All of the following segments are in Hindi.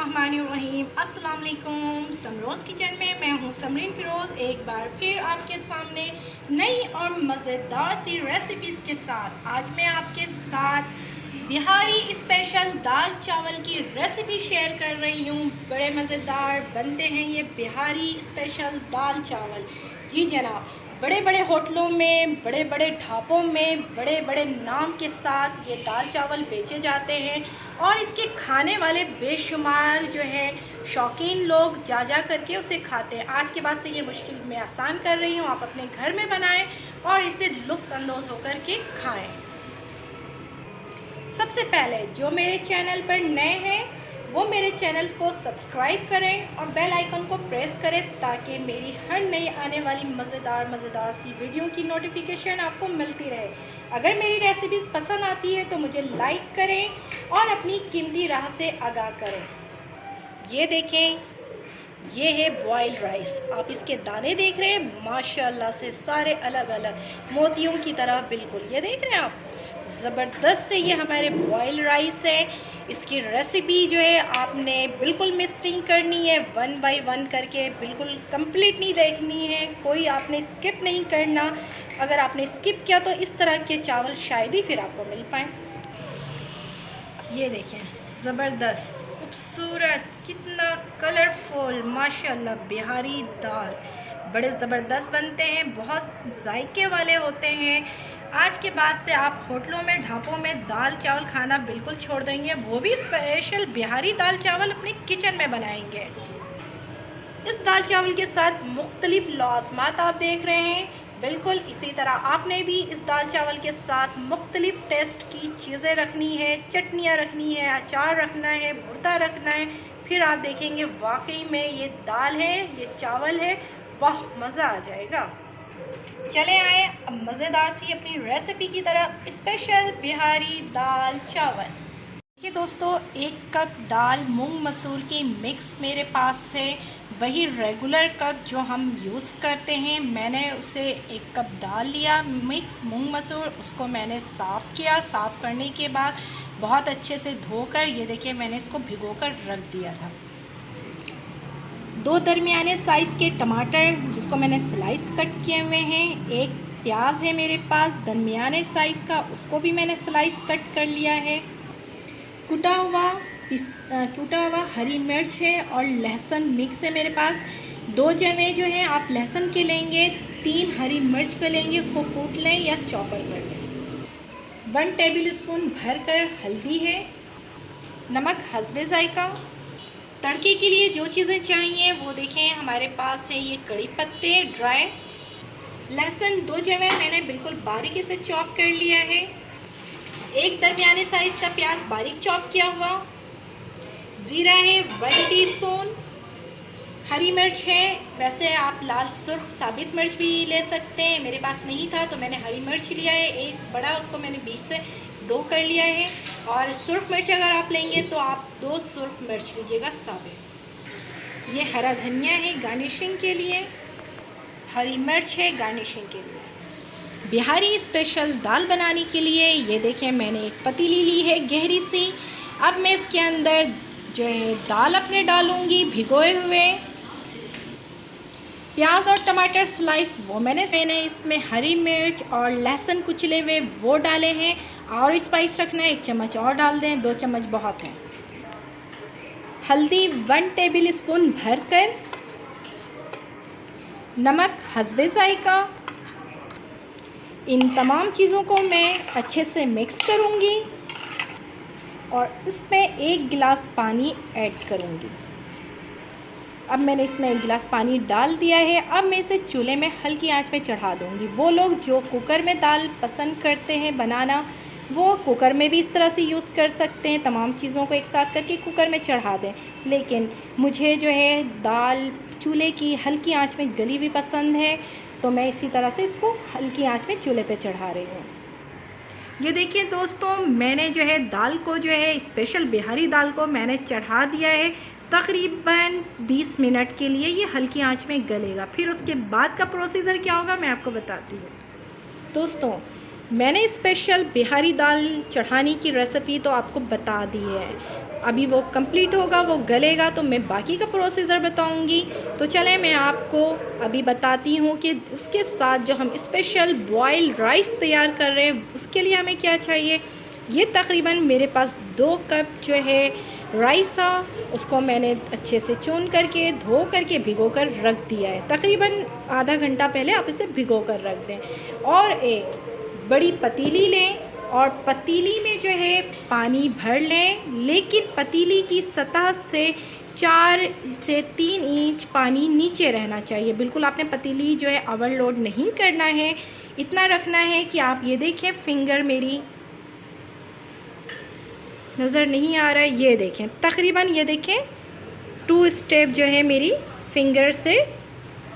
बिस्मिल्लाहिर्रहमानिर्रहीम। अस्सलाम वालेकुम। समरोज़ किचन में मैं हूँ समरीन फ़िरोज़, एक बार फिर आपके सामने नई और मज़ेदार सी रेसिपीज़ के साथ। आज मैं आपके साथ बिहारी स्पेशल दाल चावल की रेसिपी शेयर कर रही हूँ। बड़े मज़ेदार बनते हैं ये बिहारी स्पेशल दाल चावल। जी जनाब, बड़े बड़े होटलों में, बड़े बड़े ढाबों में बड़े बड़े नाम के साथ ये दाल चावल बेचे जाते हैं और इसके खाने वाले बेशुमार जो है शौकीन लोग जा जा करके उसे खाते हैं। आज के बाद से ये मुश्किल मैं आसान कर रही हूँ, आप अपने घर में बनाएं और इसे लुत्फ़अंदोज़ होकर के खाएं। सबसे पहले जो मेरे चैनल पर नए हैं वो मेरे चैनल को सब्सक्राइब करें और बेल आइकन को प्रेस करें ताकि मेरी हर नई आने वाली मज़ेदार सी वीडियो की नोटिफिकेशन आपको मिलती रहे। अगर मेरी रेसिपीज़ पसंद आती है तो मुझे लाइक करें और अपनी कीमती राह से आगाह करें। ये देखें, ये है बॉइल्ड राइस। आप इसके दाने देख रहे हैं, माशाल्लाह से सारे अलग अलग मोतियों की तरह बिल्कुल। ये देख रहे हैं आप, ज़बरदस्त से ये हमारे बॉइल्ड राइस है। इसकी रेसिपी जो है आपने बिल्कुल मिस नहीं करनी है, 1 बाय 1 करके बिल्कुल कंप्लीट नहीं देखनी है, कोई आपने स्किप नहीं करना। अगर आपने स्किप किया तो इस तरह के चावल शायद ही फिर आपको मिल पाएँ। ये देखें, ज़बरदस्त खूबसूरत, कितना कलरफुल, माशाल्लाह बिहारी दाल बड़े ज़बरदस्त बनते हैं, बहुत जायके वाले होते हैं। आज के बाद से आप होटलों में, ढाबों में दाल चावल खाना बिल्कुल छोड़ देंगे, वो भी स्पेशल बिहारी दाल चावल अपने किचन में बनाएंगे। इस दाल चावल के साथ मुख्तलिफ लाज़मात आप देख रहे हैं, बिल्कुल इसी तरह आपने भी इस दाल चावल के साथ मुख्तलिफ टेस्ट की चीज़ें रखनी है, चटनियाँ रखनी है, अचार रखना है, भुर्ता रखना है। फिर आप देखेंगे वाकई में ये दाल है, ये चावल है, वाह मज़ा आ जाएगा। चले आए अब मज़ेदार सी अपनी रेसिपी की तरफ, स्पेशल बिहारी दाल चावल। देखिए दोस्तों, 1 कप दाल मूंग मसूर की मिक्स मेरे पास है, वही रेगुलर कप जो हम यूज़ करते हैं। मैंने उसे 1 कप दाल लिया मिक्स मूंग मसूर, उसको मैंने साफ़ किया। साफ़ करने के बाद बहुत अच्छे से धोकर, ये देखिए मैंने इसको भिगोकर रख दिया था। 2 दरमियाने साइज़ के टमाटर जिसको मैंने स्लाइस कट किए हुए हैं। 1 प्याज है मेरे पास दरमियाने साइज़ का, उसको भी मैंने स्लाइस कट कर लिया है। कुटा हुआ हरी मिर्च है और लहसुन मिक्स है मेरे पास। 2 जवे जो हैं आप लहसुन के लेंगे, 3 हरी मिर्च के लेंगे, उसको कूट लें या चॉपर कर लें। 1 टेबल स्पून भरकर हल्दी है। नमक हस्बे ज़ायका। तड़के के लिए जो चीज़ें चाहिए वो देखें हमारे पास है। ये कड़ी पत्ते ड्राई, लहसुन 2 जवे मैंने बिल्कुल बारीकी से चॉप कर लिया है। 1 दरमियाने साइज़ का प्याज बारीक चॉप किया हुआ। ज़ीरा है 1 टीस्पून। हरी मिर्च है, वैसे आप लाल सुर्ख साबित मिर्च भी ले सकते हैं, मेरे पास नहीं था तो मैंने हरी मिर्च लिया है। 1 बड़ा, उसको मैंने बीच से 2 कर लिया है। और सुर्ख मिर्च अगर आप लेंगे तो आप 2 सुर्ख मिर्च लीजिएगा साबित। ये हरा धनिया है गार्निशिंग के लिए, हरी मिर्च है गार्निशिंग के लिए। बिहारी स्पेशल दाल बनाने के लिए ये देखें मैंने एक पतीली ली है गहरी सी। अब मैं इसके अंदर जो है दाल अपने डालूँगी, भिगोए हुए प्याज और टमाटर स्लाइस वो मैंने इसमें हरी मिर्च और लहसुन कुचले हुए वो डाले हैं। और स्पाइस रखना है 1 चम्मच और डाल दें, 2 चम्मच बहुत है। हल्दी 1 टेबल स्पून भरकर। नमक हस्बे ज़ायका। इन तमाम चीज़ों को मैं अच्छे से मिक्स करूँगी और इसमें 1 गिलास पानी ऐड करूँगी। अब मैंने इसमें 1 गिलास पानी डाल दिया है। अब मैं इसे चूल्हे में हल्की आंच पे चढ़ा दूँगी। वो लोग जो कुकर में दाल पसंद करते हैं बनाना, वो कुकर में भी इस तरह से यूज़ कर सकते हैं, तमाम चीज़ों को एक साथ करके कुकर में चढ़ा दें। लेकिन मुझे जो है दाल चूल्हे की हल्की आंच में गली हुई पसंद है, तो मैं इसी तरह से इसको हल्की आंच में चूल्हे पे चढ़ा रही हूँ। ये देखिए दोस्तों, मैंने जो है दाल को जो है स्पेशल बिहारी दाल को मैंने चढ़ा दिया है। तकरीबन 20 मिनट के लिए ये हल्की आंच में गलेगा। फिर उसके बाद का प्रोसीजर क्या होगा मैं आपको बताती हूँ। दोस्तों, मैंने स्पेशल बिहारी दाल चढ़ाने की रेसिपी तो आपको बता दी है। अभी वो कंप्लीट होगा, वो गलेगा तो मैं बाकी का प्रोसीजर बताऊंगी। तो चलें मैं आपको अभी बताती हूँ कि उसके साथ जो हम स्पेशल बॉइल्ड राइस तैयार कर रहे हैं उसके लिए हमें क्या चाहिए। ये तकरीबन मेरे पास 2 कप जो है राइस था, उसको मैंने अच्छे से चुन करके धो करके भिगो कर रख दिया है। तकरीबन आधा घंटा पहले आप इसे भिगो कर रख दें। और एक बड़ी पतीली लें और पतीली में जो है पानी भर लें, लेकिन पतीली की सतह से 4 से 3 इंच पानी नीचे रहना चाहिए। बिल्कुल आपने पतीली जो है ओवरलोड नहीं करना है। इतना रखना है कि आप ये देखें, फिंगर मेरी नज़र नहीं आ रहा है, ये देखें तकरीबन ये देखें 2 स्टेप जो है मेरी फिंगर से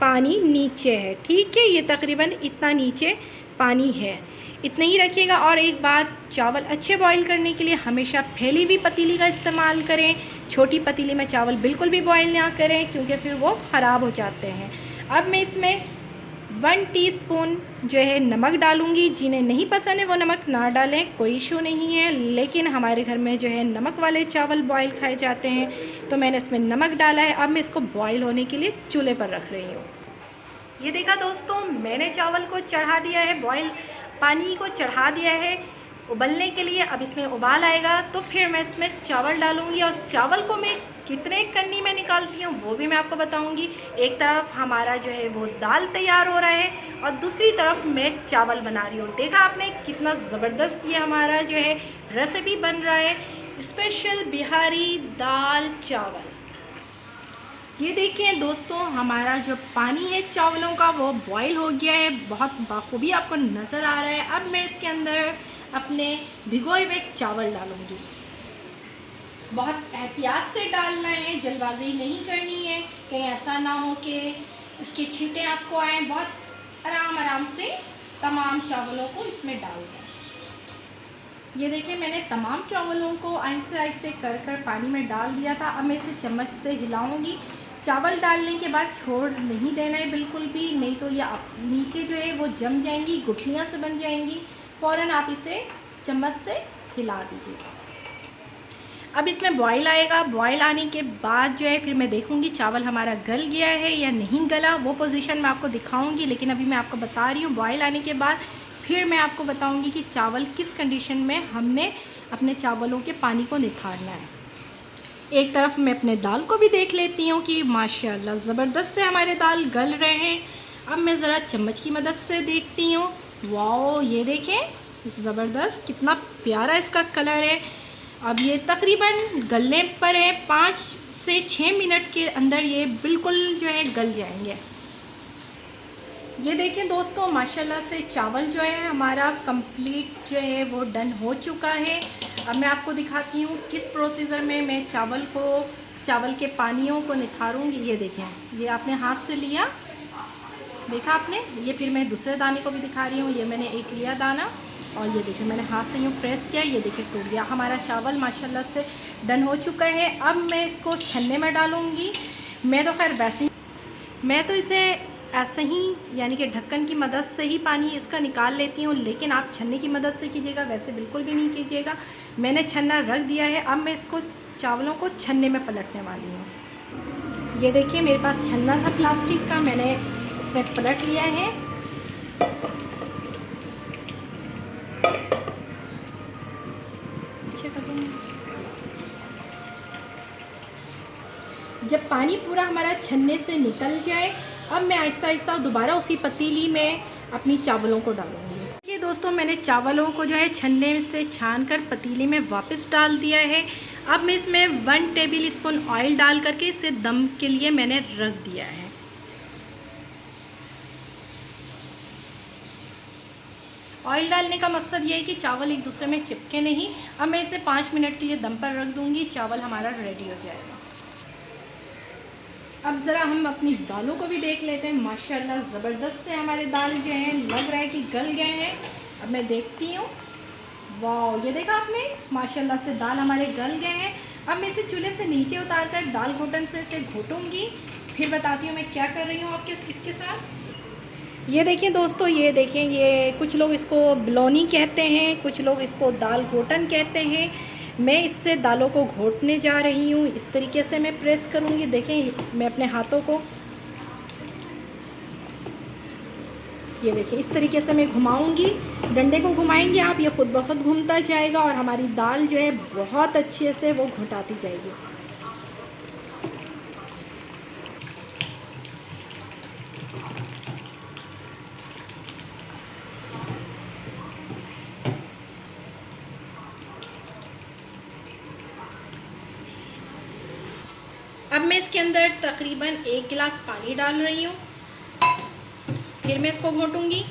पानी नीचे है। ठीक है, ये तकरीबन इतना नीचे पानी है, इतना ही रखिएगा। और एक बात, चावल अच्छे बॉईल करने के लिए हमेशा फैली हुई पतीली का इस्तेमाल करें। छोटी पतीली में चावल बिल्कुल भी बॉईल ना करें क्योंकि फिर वो ख़राब हो जाते हैं। अब मैं इसमें 1 टीस्पून जो है नमक डालूँगी। जिन्हें नहीं पसंद है वो नमक ना डालें, कोई इशू नहीं है, लेकिन हमारे घर में जो है नमक वाले चावल बॉईल खाए जाते हैं तो मैंने इसमें नमक डाला है। अब मैं इसको बॉईल होने के लिए चूल्हे पर रख रही हूँ। ये देखा दोस्तों, मैंने चावल को चढ़ा दिया है, बॉईल पानी को चढ़ा दिया है उबलने के लिए। अब इसमें उबाल आएगा तो फिर मैं इसमें चावल डालूँगी। और चावल को मैं कितने कन्नी में निकालती हूँ वो भी मैं आपको बताऊँगी। एक तरफ हमारा जो है वो दाल तैयार हो रहा है और दूसरी तरफ मैं चावल बना रही हूँ। देखा आपने कितना ज़बरदस्त ये हमारा जो है रेसिपी बन रहा है, स्पेशल बिहारी दाल चावल। ये देखिए दोस्तों, हमारा जो पानी है चावलों का वो बॉईल हो गया है, बहुत बाखूबी आपको नज़र आ रहा है। अब मैं इसके अंदर अपने भिगोए हुए चावल डालूँगी। बहुत एहतियात से डालना है, जल्दबाजी नहीं करनी है, कहीं ऐसा ना हो कि इसके छींटे आपको आए। बहुत आराम से तमाम चावलों को इसमें डाल दें। ये देखिए, मैंने तमाम चावलों को आहिस्ते आहिस्ते कर पानी में डाल दिया था। अब मैं इसे चम्मच से हिलाऊंगी। चावल डालने के बाद छोड़ नहीं देना है बिल्कुल भी, नहीं तो ये नीचे जो है वो जम जाएंगी, गुठलियाँ से बन जाएंगी। फ़ौरन आप इसे चम्मच से हिला दीजिए। अब इसमें बॉईल आएगा। बॉईल आने के बाद जो है फिर मैं देखूंगी चावल हमारा गल गया है या नहीं गला, वो पोजीशन मैं आपको दिखाऊंगी। लेकिन अभी मैं आपको बता रही हूँ, बॉईल आने के बाद फिर मैं आपको बताऊंगी कि चावल किस कंडीशन में हमने अपने चावलों के पानी को निथारना है। एक तरफ मैं अपने दाल को भी देख लेती हूँ कि माशाल्लाह ज़बरदस्त से हमारे दाल गल रहे हैं। अब मैं ज़रा चम्मच की मदद से देखती हूँ। वाओ, ये देखें ज़बरदस्त, कितना प्यारा इसका कलर है। अब ये तकरीबन गलने पर है, 5 से 6 मिनट के अंदर ये बिल्कुल जो है गल जाएंगे। ये देखें दोस्तों, माशाल्लाह से चावल जो है हमारा कंप्लीट जो है वो डन हो चुका है। अब मैं आपको दिखाती हूँ किस प्रोसीजर में मैं चावल के पानियों को निथारूंगी। ये देखें, ये आपने हाथ से लिया, देखा आपने, ये फिर मैं दूसरे दाने को भी दिखा रही हूँ। ये मैंने एक लिया दाना और ये देखिए मैंने हाथ से यूँ प्रेस किया, ये देखिए टूट गया। हमारा चावल माशाल्लाह से डन हो चुका है। अब मैं इसको छन्ने में डालूँगी। मैं तो खैर वैसे ही, मैं तो इसे ऐसे ही यानी कि ढक्कन की मदद से ही पानी इसका निकाल लेती हूँ, लेकिन आप छन्ने की मदद से कीजिएगा, वैसे बिल्कुल भी नहीं कीजिएगा। मैंने छन्ना रख दिया है। अब मैं इसको चावलों को छन्ने में पलटने वाली हूँ। ये देखिए मेरे पास छन्ना था प्लास्टिक का, मैंने इसमें पलट लिया है। जब पानी पूरा हमारा छन्ने से निकल जाए, अब मैं आहिस्ता आहिस्ता दोबारा उसी पतीली में अपनी चावलों को डालूंगी। ये दोस्तों, मैंने चावलों को जो है छन्ने से छानकर पतीली में वापस डाल दिया है। अब मैं इसमें 1 टेबल स्पून ऑयल डाल करके इसे दम के लिए मैंने रख दिया है। ऑयल डालने का मकसद ये है कि चावल एक दूसरे में चिपके नहीं। अब मैं इसे 5 मिनट के लिए दम पर रख दूंगी, चावल हमारा रेडी हो जाएगा। अब ज़रा हम अपनी दालों को भी देख लेते हैं। माशाल्लाह ज़बरदस्त से हमारे दाल जो हैं लग रहा है कि गल गए हैं। अब मैं देखती हूँ, वाह, ये देखा आपने, माशाल्लाह से दाल हमारे गल गए हैं। अब मैं इसे चूल्हे से नीचे उतार कर दाल घोटन से इसे घोटूँगी, फिर बताती हूँ मैं क्या कर रही हूँ आपके इसके साथ। ये देखिए दोस्तों, ये देखें, ये कुछ लोग इसको बलौनी कहते हैं, कुछ लोग इसको दाल घोटन कहते हैं। मैं इससे दालों को घोटने जा रही हूँ। इस तरीके से मैं प्रेस करूँगी। देखें, मैं अपने हाथों को, ये देखिए, इस तरीके से मैं घुमाऊंगी। डंडे को घुमाएंगे आप, ये खुद ब खुद घूमता जाएगा और हमारी दाल जो है बहुत अच्छे से वो घुटाती जाएगी। अब मैं इसके अंदर तकरीबन 1 गिलास पानी डाल रही हूँ। फिर मैं इसको घोटूंगी।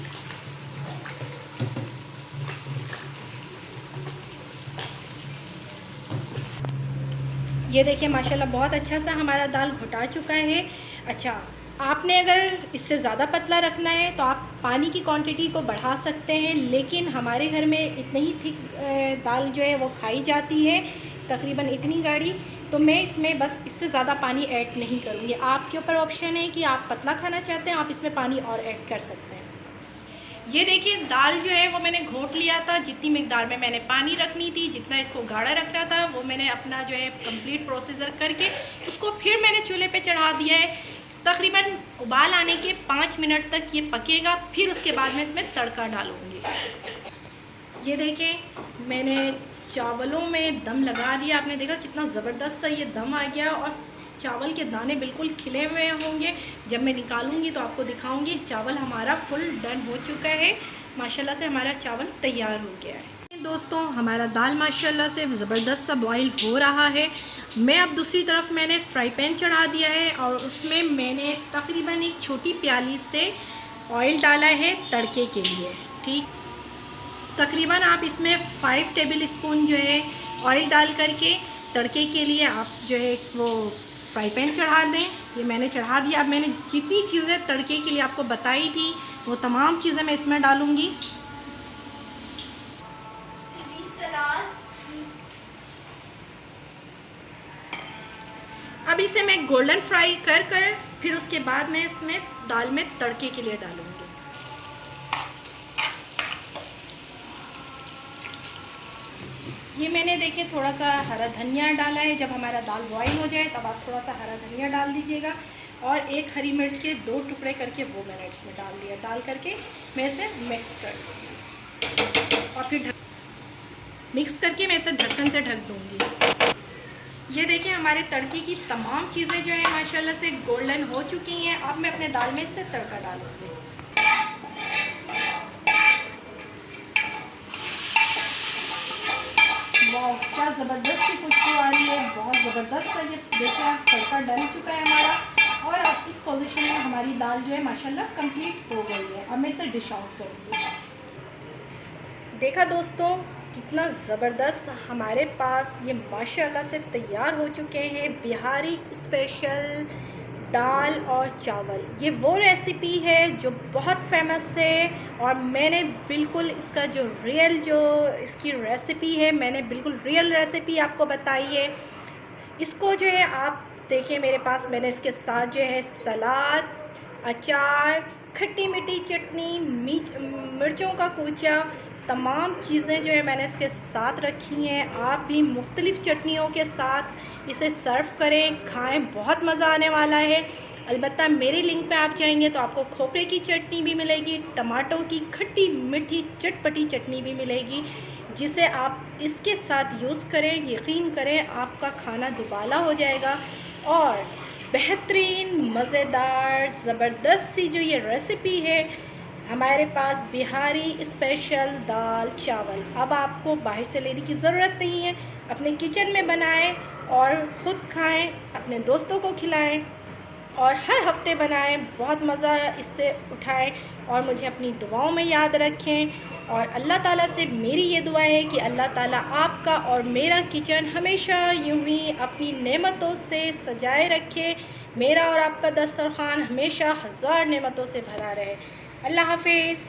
ये देखिए माशाल्लाह बहुत अच्छा सा हमारा दाल घुटा चुका है। अच्छा, आपने अगर इससे ज़्यादा पतला रखना है तो आप पानी की क्वांटिटी को बढ़ा सकते हैं, लेकिन हमारे घर में इतनी ही थिक दाल जो है वो खाई जाती है, तकरीबन इतनी गाढ़ी, तो मैं इसमें बस इससे ज़्यादा पानी ऐड नहीं करूँगी। आपके ऊपर ऑप्शन है कि आप पतला खाना चाहते हैं, आप इसमें पानी और ऐड कर सकते हैं। ये देखिए दाल जो है वो मैंने घोट लिया था। जितनी मिकदार में मैंने पानी रखनी थी, जितना इसको गाढ़ा रखना था, वो मैंने अपना जो है कंप्लीट प्रोसीजर करके उसको फिर मैंने चूल्हे पे चढ़ा दिया है। तकरीबन उबाल आने के 5 मिनट तक ये पकेगा। फिर उसके बाद मैं इसमें तड़का डालूँगी। ये देखिए मैंने चावलों में दम लगा दिया। आपने देखा कितना ज़बरदस्त सा ये दम आ गया और चावल के दाने बिल्कुल खिले हुए होंगे। जब मैं निकालूंगी तो आपको दिखाऊंगी। चावल हमारा फुल डन हो चुका है। माशाल्लाह से हमारा चावल तैयार हो गया है। दोस्तों, हमारा दाल माशाल्लाह से ज़बरदस्त सा बॉईल हो रहा है। मैं अब दूसरी तरफ मैंने फ्राई पैन चढ़ा दिया है और उसमें मैंने तकरीबन एक छोटी प्याली से ऑयल डाला है तड़के के लिए। ठीक, तकरीबन आप इसमें 5 टेबल स्पून जो है ऑयल डाल करके तड़के के लिए आप जो है वो फ्राई पैन चढ़ा दें। ये मैंने चढ़ा दिया। अब मैंने जितनी चीज़ें तड़के के लिए आपको बताई थी वो तमाम चीज़ें मैं इसमें डालूँगी। अब इसे मैं गोल्डन फ्राई कर फिर उसके बाद मैं इसमें दाल में तड़के के लिए डालूँगी। ये मैंने देखे थोड़ा सा हरा धनिया डाला है। जब हमारा दाल बॉईल हो जाए तब आप थोड़ा सा हरा धनिया डाल दीजिएगा और एक हरी मिर्च के 2 टुकड़े करके वो मैंने इसमें डाल दिया। डाल करके मैं इसे मिक्स कर दूँगी और फिर मिक्स करके मैं इसे ढक्कन से ढक दूँगी। ये देखिए हमारे तड़के की तमाम चीज़ें जो है माशाल्लाह से गोल्डन हो चुकी हैं। अब मैं अपने दाल में इससे तड़का डालूँगी। वाह, क्या ज़बरदस्त सी खुशबू आ रही है। बहुत ज़बरदस्त है। ये देखिए आप तड़का डल चुका है हमारा और अब इस पोजीशन में हमारी दाल जो है माशाल्लाह कंप्लीट हो गई है। अब मैं इसे डिश आउट करूँगी। देखा दोस्तों कितना ज़बरदस्त हमारे पास ये माशाल्लाह से तैयार हो चुके हैं बिहारी स्पेशल दाल और चावल। ये वो रेसिपी है जो बहुत फेमस है और मैंने बिल्कुल इसका जो इसकी रेसिपी है, मैंने बिल्कुल रियल रेसिपी आपको बताई है। इसको जो है आप देखें, मेरे पास मैंने इसके साथ जो है सलाद, अचार, खट्टी मीठी चटनी, मिर्चों का कूचा, तमाम चीज़ें जो है मैंने इसके साथ रखी हैं। आप भी मुख्तलिफ़ चटनियों के साथ इसे सर्व करें, खाएं, बहुत मज़ा आने वाला है। अलबत्ता मेरे लिंक पे आप जाएंगे तो आपको खोपरे की चटनी भी मिलेगी, टमाटों की खट्टी मीठी चटपटी चटनी भी मिलेगी, जिसे आप इसके साथ यूज़ करें। यकीन करें आपका खाना दुबाला हो जाएगा। और बेहतरीन मज़ेदार ज़बरदस्त सी जो ये रेसिपी है हमारे पास बिहारी स्पेशल दाल चावल, अब आपको बाहर से लेने की ज़रूरत नहीं है। अपने किचन में बनाएं और ख़ुद खाएं, अपने दोस्तों को खिलाएं और हर हफ्ते बनाएं। बहुत मज़ा इससे उठाएं और मुझे अपनी दुआओं में याद रखें। और अल्लाह ताला से मेरी ये दुआ है कि अल्लाह ताला आपका और मेरा किचन हमेशा यूं ही अपनी नेमतों से सजाए रखे। मेरा और आपका दस्तरखान हमेशा 1000 नेमतों से भरा रहे। अल्लाह हाफ़िज़।